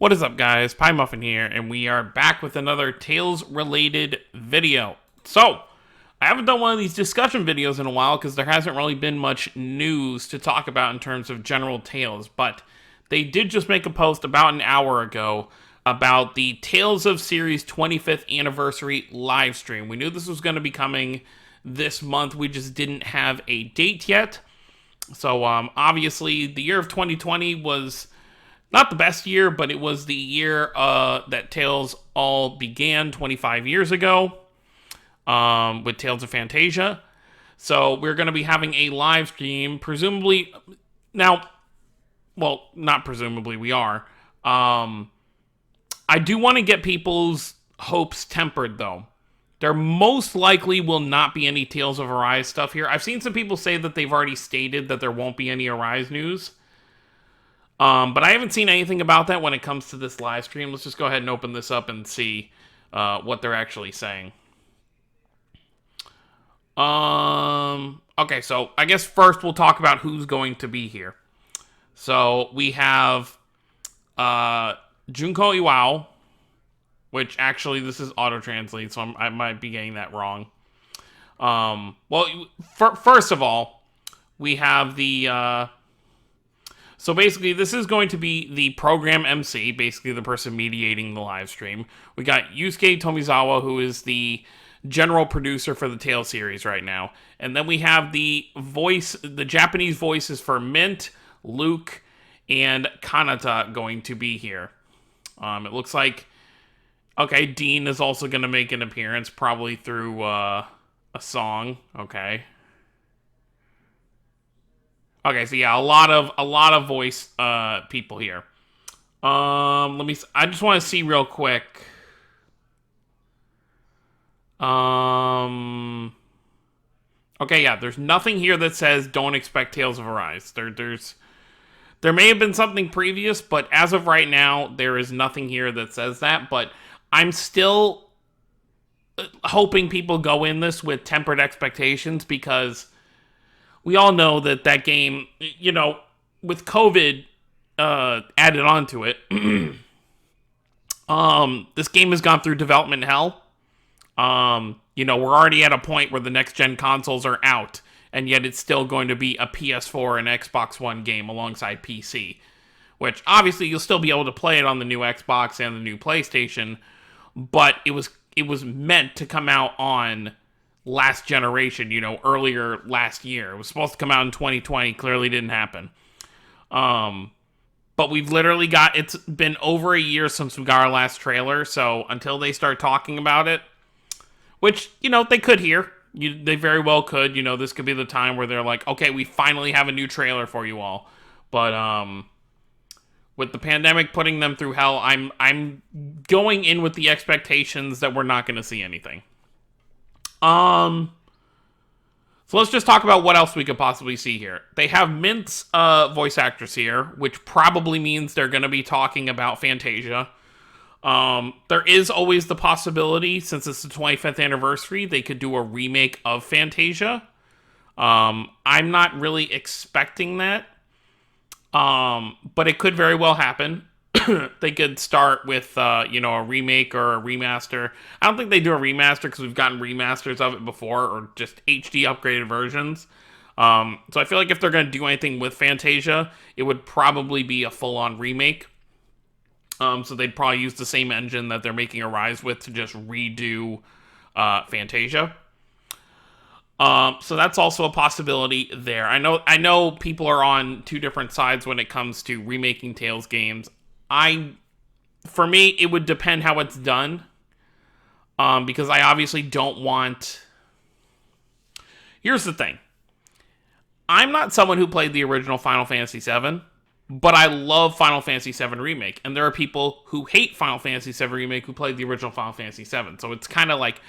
What is up, guys? Pie Muffin here, and we are back with another Tales-related video. So, I haven't done one of these discussion videos in a while because there hasn't really been much news to talk about in terms of general Tales, but they did just make a post about an hour ago about the Tales of Series 25th Anniversary live stream. We knew this was going to be coming this month, we just didn't have a date yet. So, obviously, the year of 2020 was not the best year, but it was the year that Tales all began 25 years ago with Tales of Fantasia. So we're going to be having a live stream, presumably. Now, well, not presumably, we are. I do want to get people's hopes tempered, though. There most likely will not be any Tales of Arise stuff here. I've seen some people say that they've already stated that there won't be any Arise news. But I haven't seen anything about that when it comes to this live stream. Let's just go ahead and open this up and see what they're actually saying. Okay, so I guess first we'll talk about who's going to be here. So we have Junko Iwao, which actually this is auto-translate, so I might be getting that wrong. First of all, we have the... So basically, this is going to be the program MC, basically the person mediating the live stream. We got Yusuke Tomizawa, who is the general producer for the Tales series right now. And then we have the Japanese voices for Mint, Luke, and Kanata going to be here. It looks like, okay, Dean is also going to make an appearance, probably through a song, okay. Okay, so yeah, a lot of voice people here. I just want to see real quick. Okay, yeah, there's nothing here that says don't expect Tales of Arise. There may have been something previous, but as of right now, there is nothing here that says that. But I'm still hoping people go in this with tempered expectations because we all know that game, you know, with COVID added onto it, this game has gone through development hell. You know, we're already at a point where the next-gen consoles are out, and yet it's still going to be a PS4 and Xbox One game alongside PC, which obviously you'll still be able to play it on the new Xbox and the new PlayStation, but it was meant to come out on last generation, you know, earlier last year. It was supposed to come out in 2020, clearly didn't happen. But we've literally it's been over a year since we got our last trailer, so until they start talking about it, which, you know, they could hear, they very well could, you know, this could be the time where they're like, okay, we finally have a new trailer for you all. But, with the pandemic putting them through hell, I'm going in with the expectations that we're not going to see anything. So let's just talk about what else we could possibly see here. They have Mint's voice actress here, which probably means they're going to be talking about Fantasia. There is always the possibility, since it's the 25th anniversary, they could do a remake of Fantasia. I'm not really expecting that. But it could very well happen. They could start with, you know, a remake or a remaster. I don't think they do a remaster because we've gotten remasters of it before, or just HD upgraded versions. So I feel like if they're going to do anything with Fantasia, it would probably be a full-on remake. So they'd probably use the same engine that they're making Arise with to just redo Fantasia. So that's also a possibility there. I know people are on two different sides when it comes to remaking Tales games. For me, it would depend how it's done. Because I obviously don't want... Here's the thing. I'm not someone who played the original Final Fantasy VII, but I love Final Fantasy VII Remake. And there are people who hate Final Fantasy VII Remake who played the original Final Fantasy VII. So it's kind of like,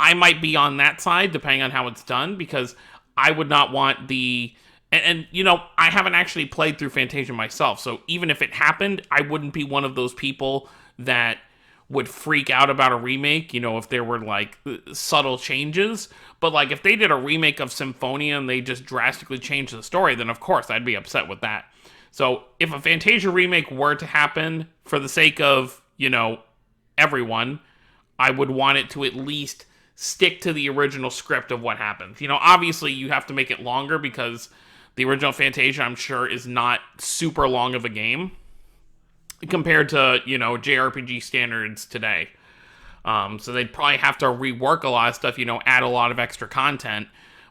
I might be on that side, depending on how it's done, because I would not want the... And, you know, I haven't actually played through Fantasia myself, so even if it happened, I wouldn't be one of those people that would freak out about a remake, you know, if there were, like, subtle changes. But, like, if they did a remake of Symphonia and they just drastically changed the story, then, of course, I'd be upset with that. So if a Fantasia remake were to happen for the sake of, everyone, I would want it to at least stick to the original script of what happens. Obviously you have to make it longer because the original Fantasia, I'm sure, is not super long of a game compared to, JRPG standards today. So they'd probably have to rework a lot of stuff, add a lot of extra content.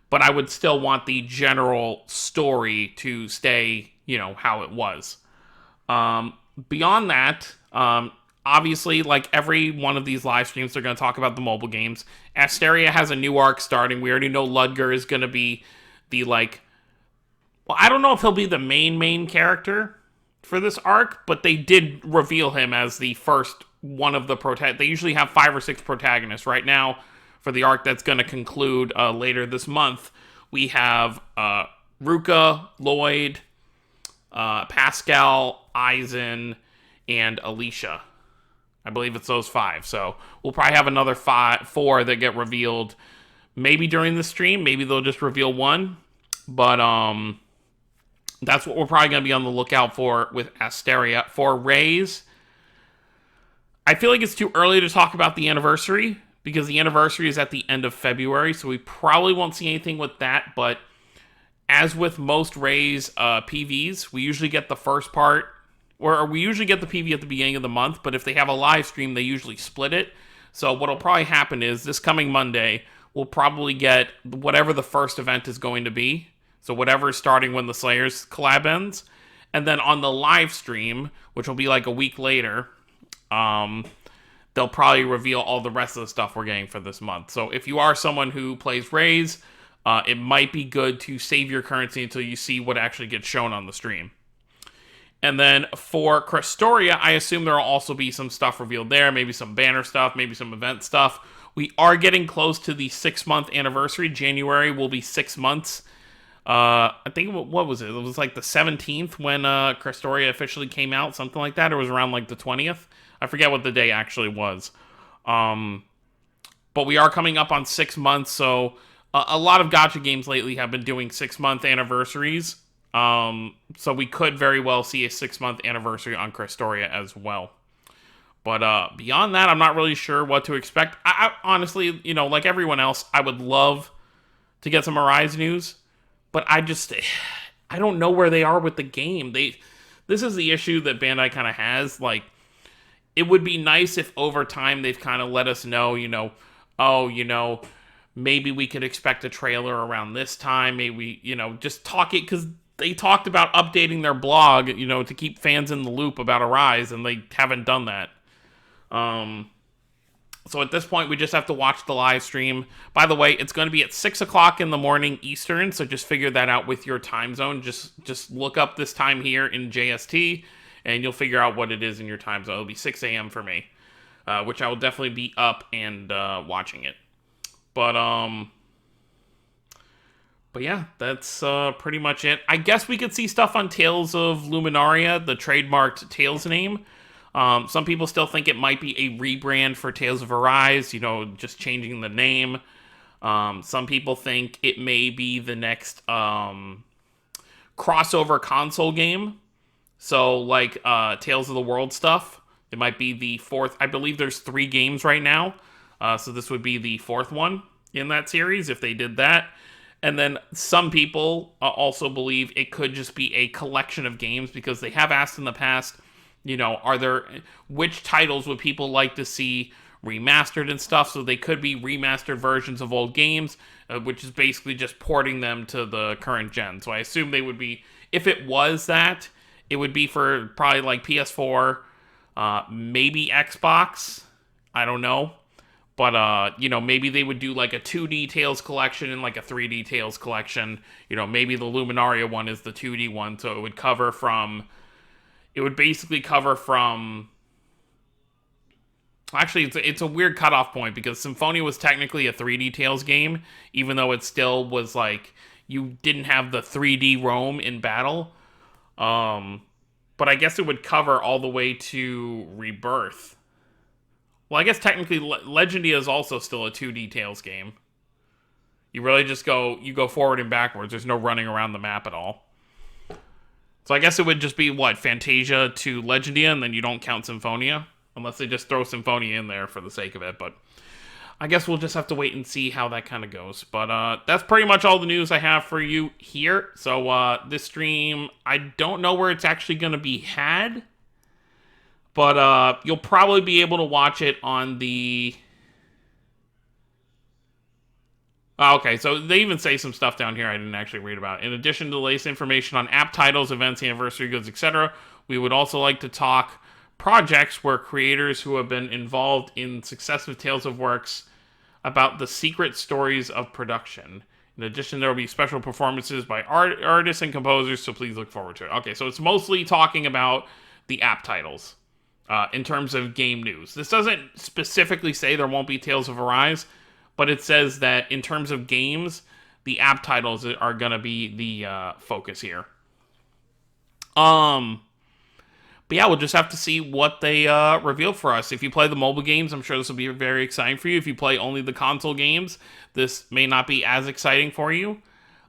But I would still want the general story to stay, how it was. Beyond that, obviously, like every one of these live streams, they're going to talk about the mobile games. Asteria has a new arc starting. We already know Ludger is going to be the, well, I don't know if he'll be the main character for this arc, but they did reveal him as the first one of the protagonists. They usually have 5 or 6 protagonists. Right now, for the arc that's going to conclude later this month, we have Ruka, Lloyd, Pascal, Eisen, and Alicia. I believe it's those 5. So we'll probably have another 4 that get revealed maybe during the stream. Maybe they'll just reveal one. But that's what we're probably going to be on the lookout for with Asteria. For Rays, I feel like it's too early to talk about the anniversary because the anniversary is at the end of February, so we probably won't see anything with that. But as with most Rays PVs, we usually get the first part, or we usually get the PV at the beginning of the month, but if they have a live stream, they usually split it. So what'll probably happen is this coming Monday, we'll probably get whatever the first event is going to be. So whatever is starting when the Slayers collab ends. And then on the live stream, which will be like a week later, they'll probably reveal all the rest of the stuff we're getting for this month. So if you are someone who plays Rays, it might be good to save your currency until you see what actually gets shown on the stream. And then for Crestoria, I assume there will also be some stuff revealed there. Maybe some banner stuff, maybe some event stuff. We are getting close to the 6-month anniversary. January will be 6 months. I think, what was it? It was like the 17th when Crestoria officially came out, something like that. Or it was around like the 20th. I forget what the day actually was. But we are coming up on 6 months, so a lot of gacha games lately have been doing 6-month anniversaries. So we could very well see a 6-month anniversary on Crestoria as well. But beyond that, I'm not really sure what to expect. I honestly, like everyone else, I would love to get some Arise news. But I don't know where they are with the game. This is the issue that Bandai kind of has. Like, it would be nice if over time they've kind of let us know, maybe we could expect a trailer around this time. Maybe, just talk it, because they talked about updating their blog, to keep fans in the loop about Arise, and they haven't done that. So at this point, we just have to watch the live stream. By the way, it's going to be at 6 o'clock in the morning Eastern, so just figure that out with your time zone. Just look up this time here in JST, and you'll figure out what it is in your time zone. It'll be 6 a.m. for me, which I will definitely be up and watching it. But yeah, that's pretty much it. I guess we could see stuff on Tales of Luminaria, the trademarked Tales name. Some people still think it might be a rebrand for Tales of Arise, just changing the name. Some people think it may be the next crossover console game. So, like Tales of the World stuff. It might be the 4th. I believe there's 3 games right now. So this would be the 4th one in that series if they did that. And then some people also believe it could just be a collection of games, because they have asked in the past, which titles would people like to see remastered and stuff? So they could be remastered versions of old games, which is basically just porting them to the current gen. So I assume they would be, if it was that, it would be for probably like PS4, maybe Xbox. I don't know. But, maybe they would do like a 2D Tales collection and like a 3D Tales collection. Maybe the Luminaria one is the 2D one, so it would cover from... It would basically cover from... Actually, it's a weird cutoff point, because Symphonia was technically a 3D Tales game, even though it still was like... You didn't have the 3D roam in battle. But I guess it would cover all the way to Rebirth. Well, I guess technically Legendia is also still a 2D Tales game. You really just go forward and backwards. There's no running around the map at all. So I guess it would just be, what, Fantasia to Legendia, and then you don't count Symphonia? Unless they just throw Symphonia in there for the sake of it, but I guess we'll just have to wait and see how that kind of goes. But that's pretty much all the news I have for you here. So this stream, I don't know where it's actually going to be had, but you'll probably be able to watch it on the... Okay, so they even say some stuff down here I didn't actually read about. In addition to the latest information on app titles, events, anniversary goods, etc., we would also like to talk projects where creators who have been involved in successive tales of works about the secret stories of production. In addition, there will be special performances by artists and composers, so please look forward to it. Okay, so it's mostly talking about the app titles in terms of game news. This doesn't specifically say there won't be Tales of Arise, but it says that in terms of games, the app titles are going to be the focus here. But yeah, we'll just have to see what they reveal for us. If you play the mobile games, I'm sure this will be very exciting for you. If you play only the console games, this may not be as exciting for you.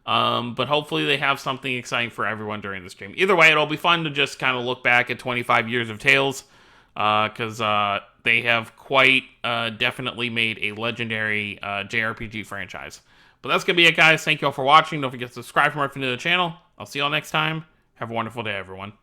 But hopefully they have something exciting for everyone during the stream. Either way, it'll be fun to just kind of look back at 25 years of Tales, because they have quite definitely made a legendary JRPG franchise. But that's going to be it, guys. Thank you all for watching. Don't forget to subscribe for more if you're new to the channel. I'll see you all next time. Have a wonderful day, everyone.